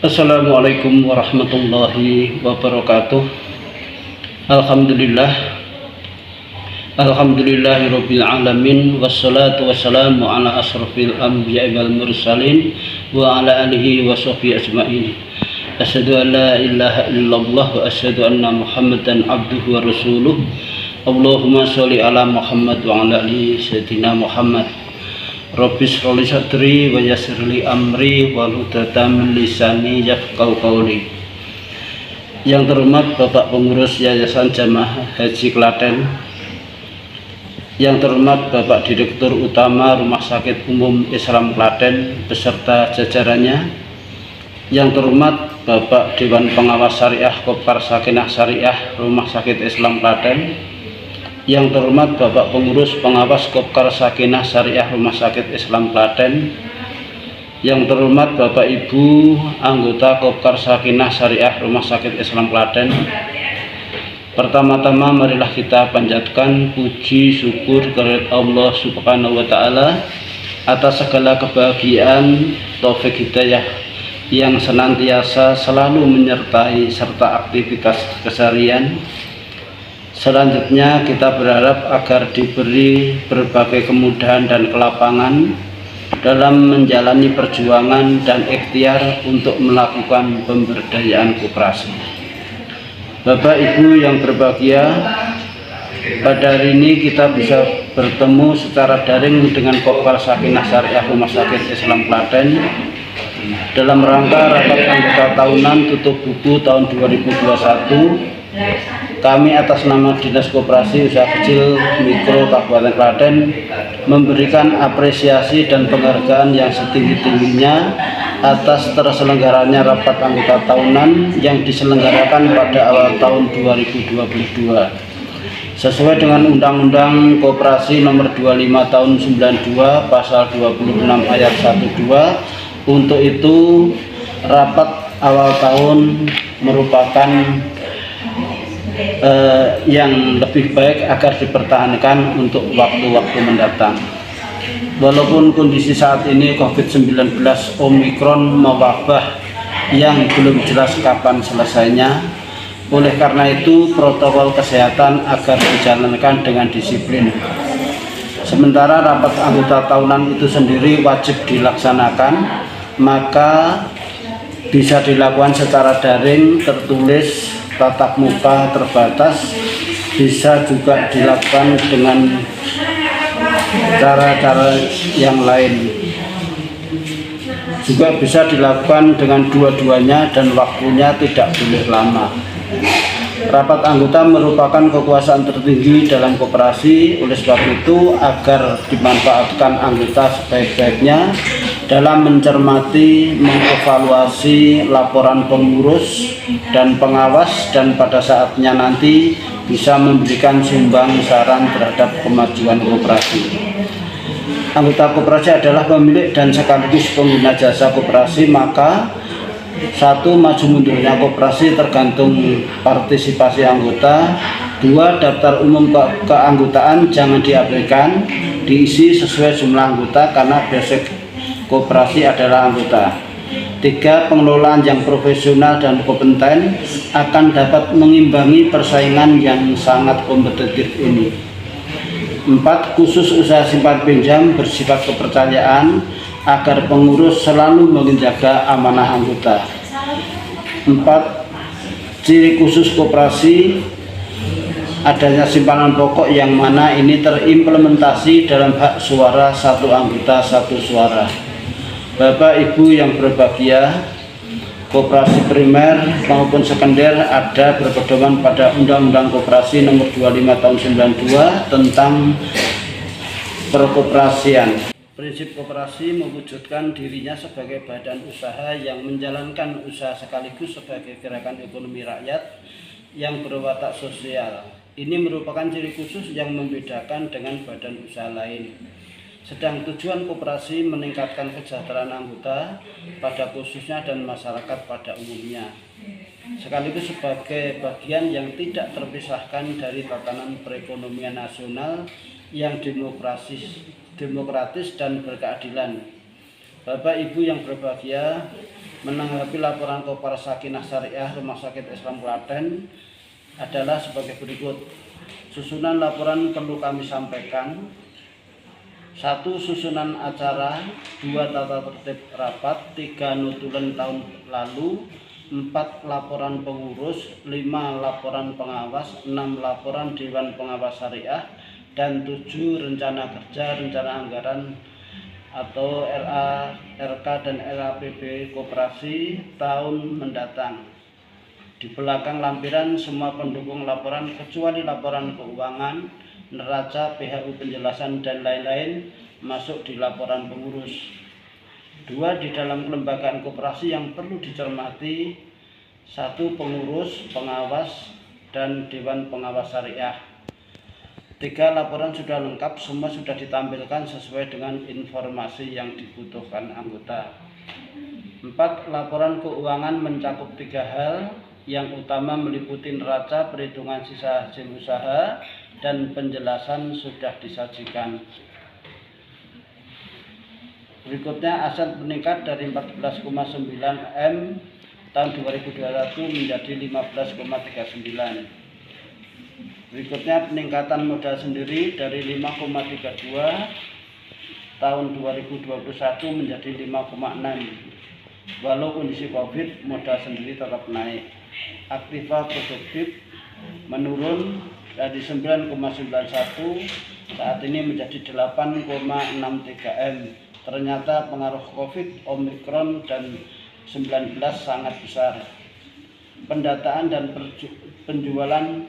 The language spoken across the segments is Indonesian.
Assalamualaikum warahmatullahi wabarakatuh. Alhamdulillah, alhamdulillahirabbil alamin, wassalatu wassalamu ala asrofil anbiya'i wal mursalin wa ala alihi wa sahbihi ajmain. Asyhadu an la ilaha illallah wa asyhadu anna Muhammadan abduhu wa rasuluh. Allahumma sholli ala Muhammad wa ala ali sayyidina Muhammad. Rabbi shrah li sadri wa yassir li amri wahlul 'uqdatam min lisani yafqahu qawli. Yang terhormat Bapak Pengurus Yayasan Jamaah Haji Klaten, yang terhormat Bapak Direktur Utama Rumah Sakit Umum Islam Klaten beserta jajarannya, yang terhormat Bapak Dewan Pengawas Syariah Kopkar Sakinah Syariah Rumah Sakit Islam Klaten, yang terhormat Bapak Pengurus Pengawas Kopkar Sakinah Syariah Rumah Sakit Islam Klaten, yang terhormat Bapak Ibu anggota Kopkar Sakinah Syariah Rumah Sakit Islam Klaten. Pertama-tama marilah kita panjatkan puji syukur kehadirat Allah Subhanahu wa taala atas segala kebahagiaan, taufik hidayah yang senantiasa selalu menyertai serta aktivitas keseharian. Selanjutnya kita berharap agar diberi berbagai kemudahan dan kelapangan dalam menjalani perjuangan dan ikhtiar untuk melakukan pemberdayaan koperasi. Bapak Ibu yang berbahagia, pada hari ini kita bisa bertemu secara daring dengan Kopkar Sakinah Syariah Rumah Sakit Islam Klaten dalam rangka rapat anggota tahunan tutup buku tahun 2021. Kami atas nama Dinas Koperasi Usaha Kecil Mikro Kabupaten Klaten memberikan apresiasi dan penghargaan yang setinggi-tingginya atas terselenggaranya rapat anggota tahunan yang diselenggarakan pada awal tahun 2022 sesuai dengan Undang-Undang Koperasi Nomor 25 Tahun 92 Pasal 26 Ayat 12. Untuk itu rapat awal tahun merupakan yang lebih baik agar dipertahankan untuk waktu-waktu mendatang. Walaupun kondisi saat ini COVID-19 Omikron mewabah yang belum jelas kapan selesainya, oleh karena itu protokol kesehatan agar dijalankan dengan disiplin. Sementara rapat anggota tahunan itu sendiri wajib dilaksanakan, maka bisa dilakukan secara daring, tertulis, tatap muka terbatas, bisa juga dilakukan dengan cara-cara yang lain, juga bisa dilakukan dengan dua-duanya dan waktunya tidak boleh lama. Rapat anggota merupakan kekuasaan tertinggi dalam koperasi, oleh sebab itu agar dimanfaatkan anggota sebaik-baiknya dalam mencermati, mengevaluasi laporan pengurus dan pengawas, dan pada saatnya nanti bisa memberikan sumbang saran terhadap kemajuan koperasi. Anggota koperasi adalah pemilik dan sekaligus pengguna jasa koperasi, maka satu, maju mundurnya koperasi tergantung partisipasi anggota. Dua, daftar umum keanggotaan jangan diabaikan, diisi sesuai jumlah anggota karena basic koperasi adalah anggota. Tiga, pengelolaan yang profesional dan kompeten akan dapat mengimbangi persaingan yang sangat kompetitif ini. Empat, khusus usaha simpan pinjam bersifat kepercayaan agar pengurus selalu menjaga amanah anggota. Empat, ciri khusus koperasi adanya simpanan pokok yang mana ini terimplementasi dalam hak suara satu anggota satu suara. Bapak Ibu yang berbahagia, koperasi primer maupun sekunder ada berpedoman pada Undang-Undang Koperasi Nomor 25 Tahun 92 tentang perkoperasian. Prinsip koperasi mewujudkan dirinya sebagai badan usaha yang menjalankan usaha sekaligus sebagai gerakan ekonomi rakyat yang berwatak sosial. Ini merupakan ciri khusus yang membedakan dengan badan usaha lain. Sedang tujuan koperasi meningkatkan kesejahteraan anggota pada khususnya dan masyarakat pada umumnya, sekaligus sebagai bagian yang tidak terpisahkan dari tatanan perekonomian nasional yang demokratis dan berkeadilan. Bapak Ibu yang berbahagia, menanggapi laporan Koperasi Sakinah Syariah Rumah Sakit Islam Klaten adalah sebagai berikut. Susunan laporan perlu kami sampaikan. 1. Susunan acara. 2. Tata tertib rapat. 3. Notulen tahun lalu. 4. Laporan pengurus. 5. Laporan pengawas. 6. Laporan Dewan Pengawas Syariah. Dan 7. Rencana kerja, rencana anggaran atau RK dan LAPB Koperasi tahun mendatang. Di belakang lampiran semua pendukung laporan kecuali laporan keuangan, neraca, PHU penjelasan dan lain-lain masuk di laporan pengurus. 2. Di dalam kelembagaan koperasi yang perlu dicermati: 1. Pengurus, pengawas, dan Dewan Pengawas Syariah. 3. Laporan sudah lengkap, semua sudah ditampilkan sesuai dengan informasi yang dibutuhkan anggota. 4. Laporan keuangan mencakup 3 hal. Yang utama meliputi neraca, perhitungan sisa hasil usaha, dan penjelasan sudah disajikan. Berikutnya, aset meningkat dari 14,9 M tahun 2021 menjadi 15,39. Berikutnya, peningkatan modal sendiri dari 5,32 tahun 2021 menjadi 5,6. Walau kondisi COVID, modal sendiri tetap naik. Aktiva produktif menurun dari 9,91 saat ini menjadi 8,63 M. Ternyata pengaruh COVID, Omikron, dan 19 sangat besar. Pendataan dan penjualan,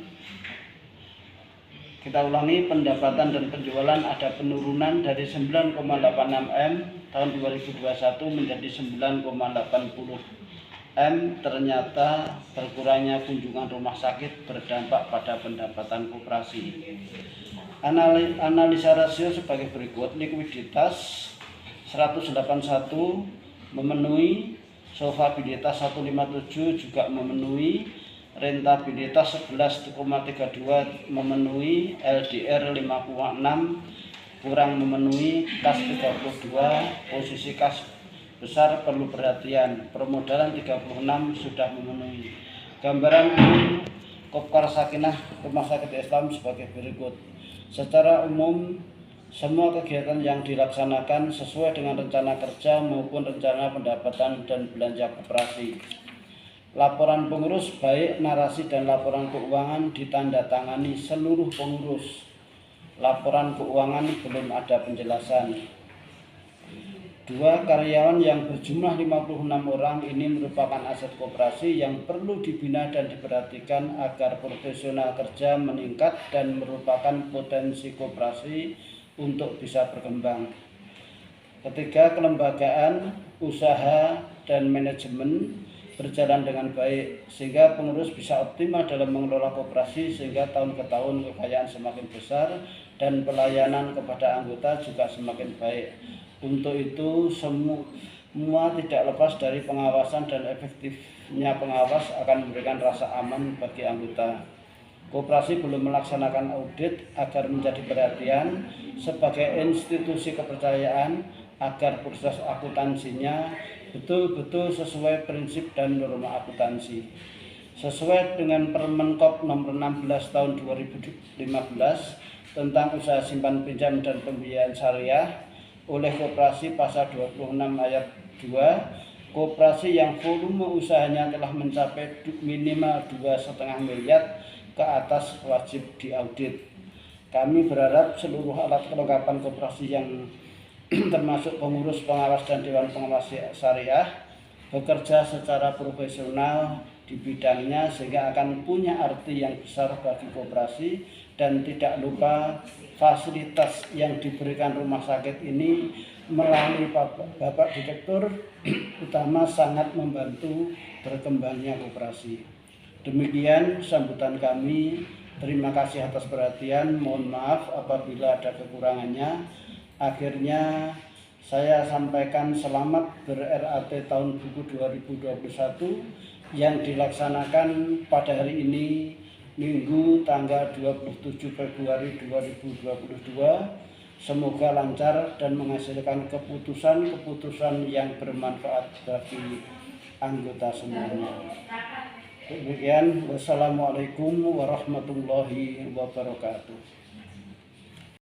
kita ulangi, pendapatan dan penjualan ada penurunan dari 9,86 M tahun 2021 menjadi 9,80 M. Ternyata berkurangnya kunjungan rumah sakit berdampak pada pendapatan koperasi. Analisa rasio sebagai berikut: likuiditas 181 memenuhi, solvabilitas 157 juga memenuhi, rentabilitas 11,32 memenuhi, LDR 5,6 kurang memenuhi, kas 32, posisi kas besar perlu perhatian, permodalan 36 sudah memenuhi. Gambaran umum Koperasi Sakinah Rumah Sakit Islam sebagai berikut. Secara umum, semua kegiatan yang dilaksanakan sesuai dengan rencana kerja maupun rencana pendapatan dan belanja koperasi. Laporan pengurus baik narasi dan laporan keuangan ditandatangani seluruh pengurus. Laporan keuangan belum ada penjelasan. 2. Karyawan yang berjumlah 56 orang ini merupakan aset koperasi yang perlu dibina dan diperhatikan agar profesional kerja meningkat dan merupakan potensi koperasi untuk bisa berkembang. 3. Kelembagaan, usaha, dan manajemen berjalan dengan baik sehingga pengurus bisa optimal dalam mengelola koperasi sehingga tahun ke tahun kekayaan semakin besar dan pelayanan kepada anggota juga semakin baik. Untuk itu semua tidak lepas dari pengawasan, dan efektifnya pengawas akan memberikan rasa aman bagi anggota. Koperasi belum melaksanakan audit agar menjadi perhatian sebagai institusi kepercayaan agar proses akuntansinya betul-betul sesuai prinsip dan norma akuntansi. Sesuai dengan Permenkop nomor 16 tahun 2015 tentang usaha simpan pinjam dan pembiayaan syariah oleh koperasi pasal 26 ayat 2, koperasi yang volume usahanya telah mencapai minimal 2,5 miliar ke atas wajib diaudit. Kami berharap seluruh alat kelengkapan koperasi yang termasuk pengurus, pengawas, dan Dewan Pengawas Syariah bekerja secara profesional di bidangnya sehingga akan punya arti yang besar bagi koperasi. Dan tidak lupa fasilitas yang diberikan rumah sakit ini melalui Bapak Direktur Utama sangat membantu berkembangnya koperasi. Demikian sambutan kami. Terima kasih atas perhatian. Mohon maaf apabila ada kekurangannya. Akhirnya saya sampaikan selamat ber-RAT tahun buku 2021 yang dilaksanakan pada hari ini, Minggu tanggal 27 Februari 2022. Semoga lancar dan menghasilkan keputusan-keputusan yang bermanfaat bagi anggota semuanya. Demikian, wassalamualaikum warahmatullahi wabarakatuh.